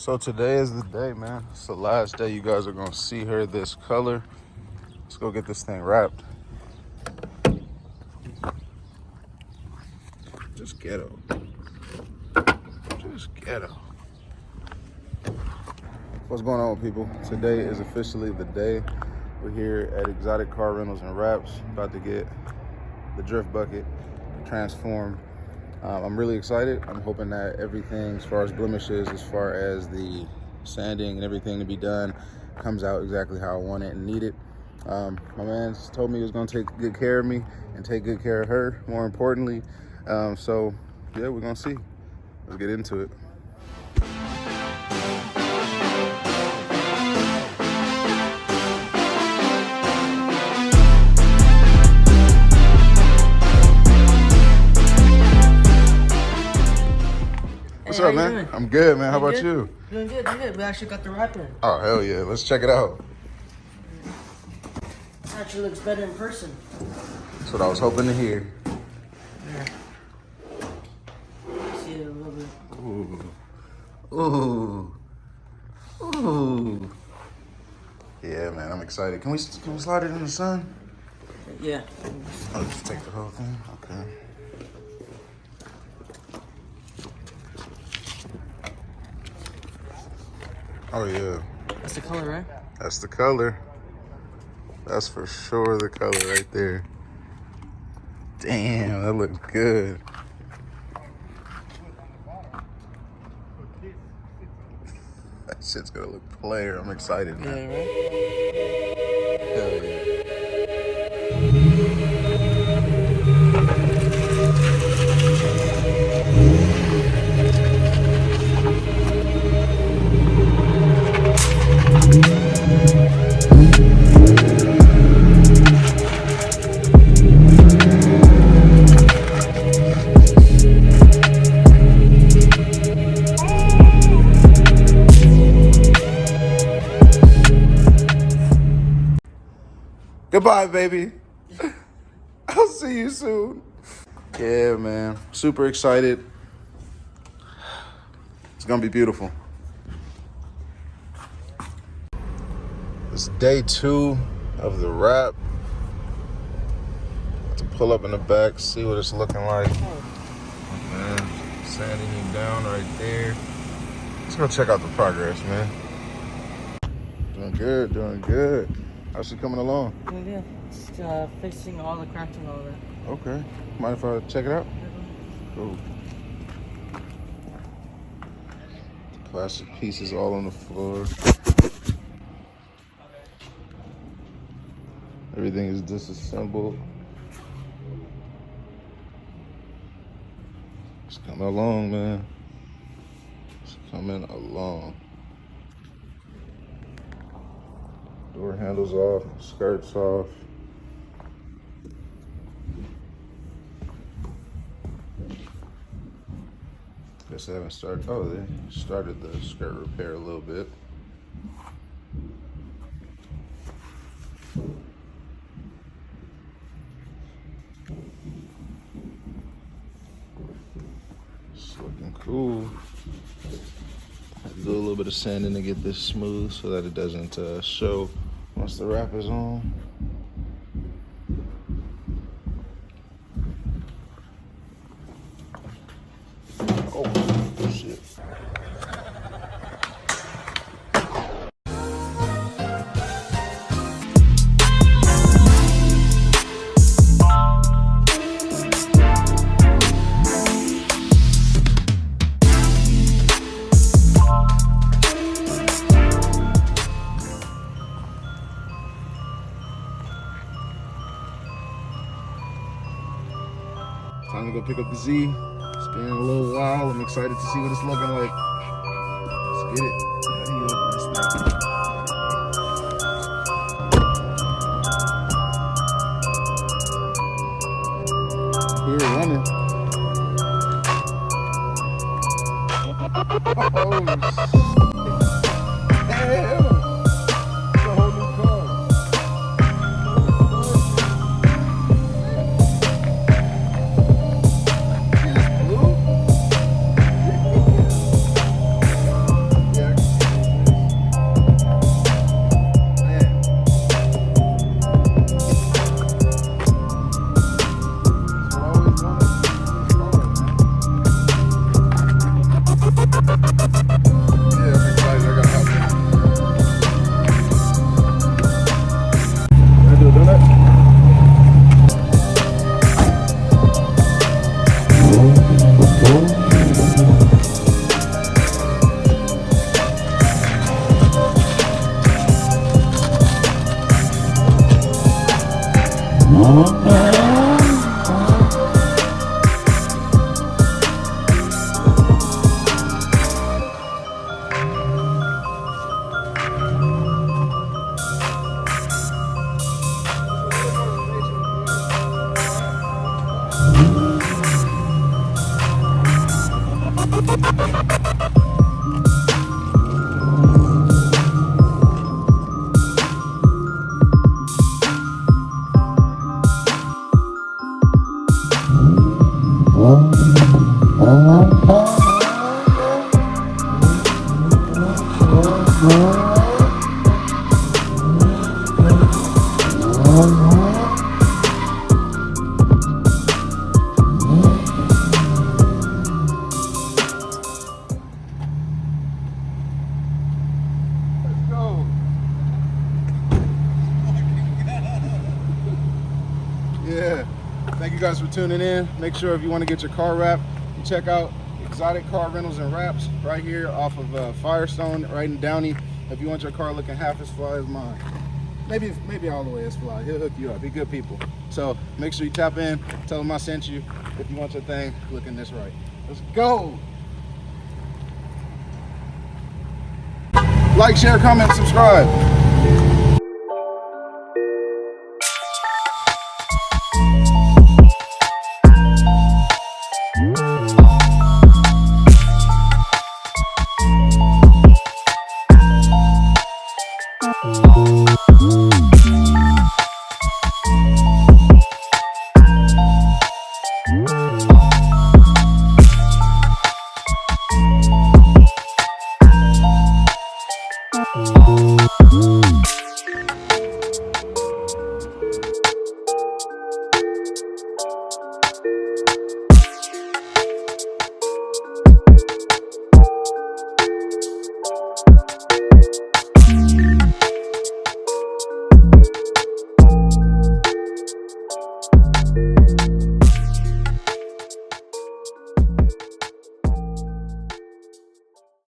So today is the day, man. It's the last day you guys are gonna see her this color. Let's go get this thing wrapped. Just ghetto. Just ghetto. What's going on, people? Today is officially the day. We're here at Exotic Car Rentals and Wraps, about to get the drift bucket transformed. I'm really excited. I'm hoping that everything as far as blemishes, as far as the sanding and everything to be done, comes out exactly how I want it and need it. My man told me he was gonna take good care of me and take good care of her, more importantly. So yeah, we're gonna see. Let's get into it. What's up, man? Doing? I'm good, man. How about you? Doing good, doing good. We actually got the wrap in. Oh, hell yeah. Let's check it out. It actually looks better in person. That's what I was hoping to hear. Yeah. See it a little bit. Ooh. Ooh. Yeah, man. I'm excited. Can we slide it in the sun? Yeah. I'll just take the whole thing. Okay. Oh, yeah. That's the color, right? That's the color. That's for sure the color right there. Damn, that looks good. That shit's gonna look player. I'm excited, man. Yeah, right? Hell yeah. Goodbye, baby. I'll see you soon. Yeah, man. Super excited. It's gonna be beautiful. It's day 2 of the wrap. To pull up in the back, see what it's looking like. Man, sanding you down right there. Let's go check out the progress, man. Doing good, doing good. How's she coming along? Doing good. Just fixing all the cracks and all that. Okay. Mind if I check it out? Cool. Plastic pieces all on the floor. Everything is disassembled. It's coming along, man. It's coming along. Door handles off, skirts off. Guess they haven't started. Oh, they started the skirt repair a little bit. It's looking cool. Do a little bit of sanding to get this smooth so that it doesn't show once the wrap is on. Oh, shit. Time to go pick up the Z. It's been a little while. I'm excited to see what it's looking like. Let's get it. How do you open this thing? Here, running. Oh, hell. It's a whole new car. See this blue? Yeah, guys for tuning in. Make sure if you want to get your car wrapped, you check out Exotic Car Rentals and Wraps right here off of Firestone, right in Downey. If you want your car looking half as fly as mine, maybe all the way as fly, he'll hook you up. Be good people. So make sure you tap in, tell him I sent you if you want your thing looking this right. Let's go. Like, share, comment, subscribe.